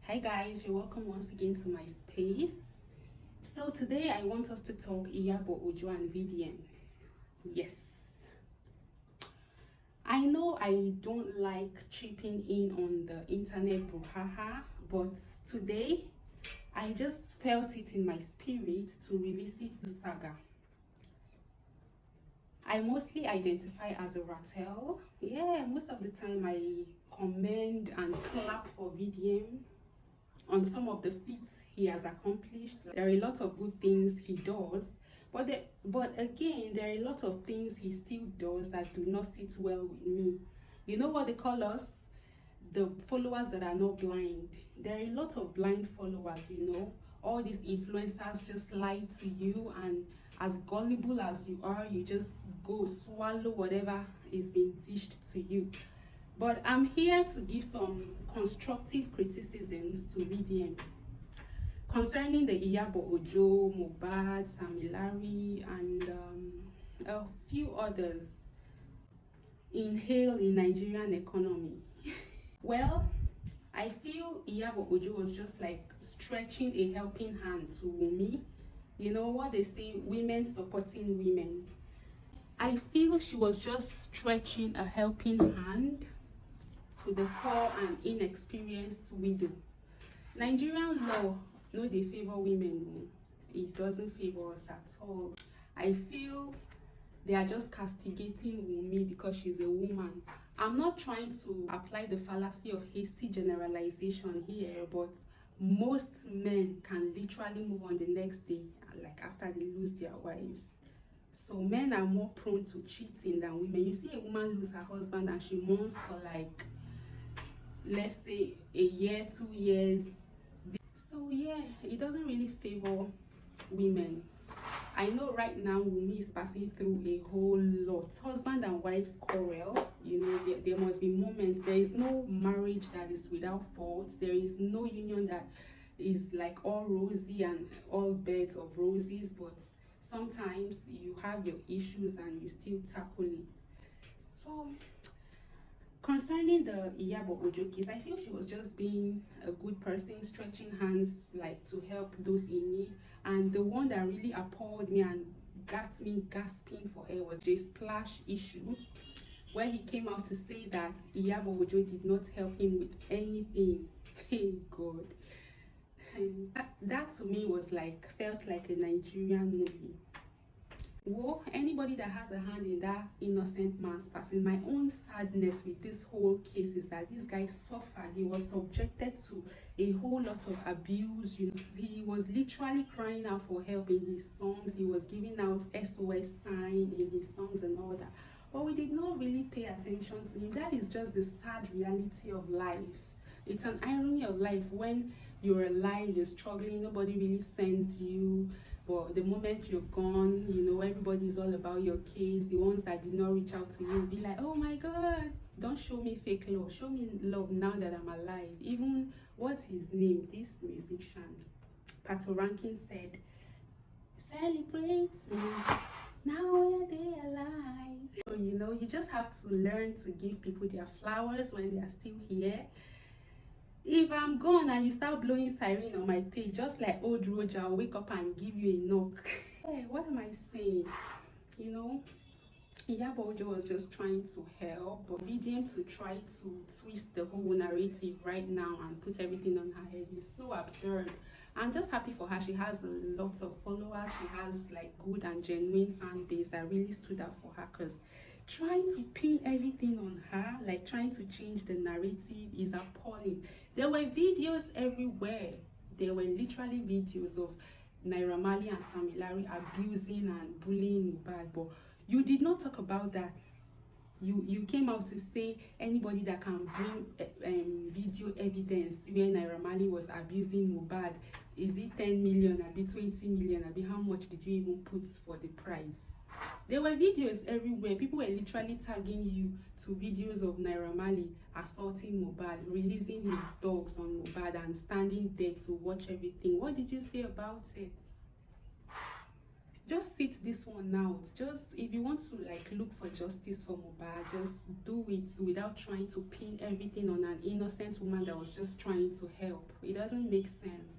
Hi guys, you're welcome once again to my space. So today I want us to talk Iyabo Ojo and VDM. Yes, I know I don't like chipping in on the internet brouhaha, but today I just felt it in my spirit to revisit the saga. I mostly identify as a Ratel. Yeah, most of the time I commend and clap for VDM on some of the feats he has accomplished. There are a lot of good things he does, but again, there are a lot of things he still does that do not sit well with me. You know what they call us? The followers that are not blind. There are a lot of blind followers, all these influencers just lie to you, and as gullible as you are, you just go swallow whatever is being dished to you. But I'm here to give some constructive criticisms to VDM concerning the Iyabo Ojo, Mohbad, Sam Larry, and a few others inhale in Nigerian economy. Well, I feel Iyabo Ojo was just like stretching a helping hand to Wunmi. You know what they say, women supporting women. I feel she was just stretching a helping hand to the poor and inexperienced widow. Nigerian law no dey favor women. It doesn't favor us at all. I feel they are just castigating Wunmi because she's a woman. I'm not trying to apply the fallacy of hasty generalization here, but most men can literally move on the next day, like after they lose their wives. So men are more prone to cheating than women. You see a woman lose her husband and she mourns for like, let's say, a year, 2 years. So yeah, it doesn't really favor women. I know right now Wunmi is passing through a whole lot. Husband and wives quarrel. There must be moments. There is no marriage that is without fault. There is no union that is like all rosy and all beds of roses, but sometimes you have your issues and you still tackle it. So concerning the Iyabo Ojo case, I feel she was just being a good person, stretching hands like to help those in need. And the one that really appalled me and got me gasping for air was the Splash issue, where he came out to say that Iyabo Ojo did not help him with anything. Hey God. That to me was felt like a Nigerian movie. Whoa, anybody that has a hand in that innocent man's passing. My own sadness with this whole case is that this guy suffered. He was subjected to a whole lot of abuse. He was literally crying out for help in his songs. He was giving out SOS sign in his songs and all that. But we did not really pay attention to him. That is just the sad reality of life. It's an irony of life. When you're alive, you're struggling, nobody really sends you. But the moment you're gone, everybody's all about your case. The ones that did not reach out to you will be like, oh my God, don't show me fake love. Show me love now that I'm alive. Even, what's his name? This musician, Pato Rankin said, celebrate me, now are they alive? So, you just have to learn to give people their flowers when they are still here. If I'm gone and you start blowing siren on my page, just like old Roger, I'll wake up and give you a knock. Hey, what am I saying? Iyabo Ojo was just trying to help, but VDM to try to twist the whole narrative right now and put everything on her head is so absurd. I'm just happy for her. She has a lot of followers. She has good and genuine fan base that really stood up for her, because trying to pin everything on her, trying to change the narrative, is appalling. There were videos everywhere. There were literally videos of Naira Marley and Sam Larry abusing and bullying Mohbad, but you did not talk about that. You came out to say anybody that can bring video evidence where Naira Marley was abusing Mohbad, is it 10 million, or 20 million, or how much did you even put for the price? There were videos everywhere. People were literally tagging you to videos of Naira Marley assaulting Mohbad, releasing his dogs on Mohbad, and standing there to watch everything. What did you say about it? just sit this one out. Just if you want to like look for justice for Mohbad, just do it without trying to pin everything on an innocent woman that was just trying to help. It doesn't make sense.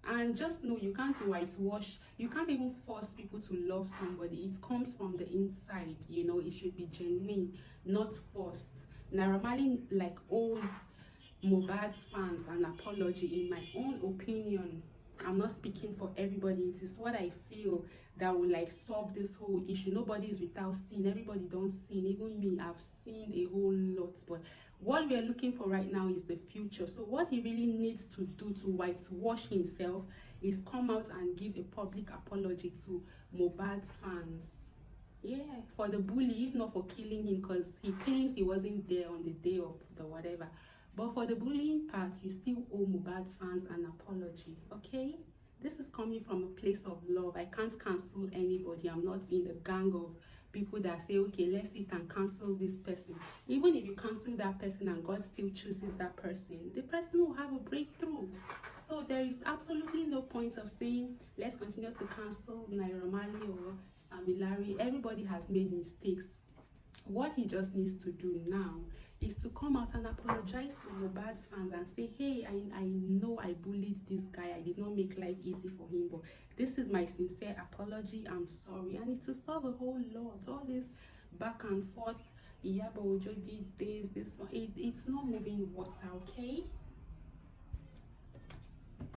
And just know you can't whitewash, you can't even force people to love somebody. It comes from the inside, you know. It should be genuine, not forced. Naira Marley like owes Mohbad's fans an apology. In my own opinion, I'm not speaking for everybody, it is what I feel that will like solve this whole issue. Nobody is without sin, everybody don't sin. Even me, I've seen a whole lot, but what we are looking for right now is the future. So what he really needs to do to whitewash himself is come out and give a public apology to Mohbad's fans. Yeah, for the bully, if not for killing him, because he claims he wasn't there on the day of the whatever. But for the bullying part, you still owe Mohbad's fans an apology, okay? This is coming from a place of love. I can't cancel anybody. I'm not in the gang of people that say, okay, let's sit and cancel this person. Even if you cancel that person and God still chooses that person, the person will have a breakthrough. So there is absolutely no point of saying, let's continue to cancel Naira Marley or Sammy Larry. Everybody has made mistakes. What he just needs to do now is to come out and apologize to Mohbad's fans and say, hey, I know I bullied this guy, I did not make life easy for him, but this is my sincere apology, I'm sorry. And it will solve a whole lot. All this back and forth, Iyabo Ojo did this one, it's not moving water, okay?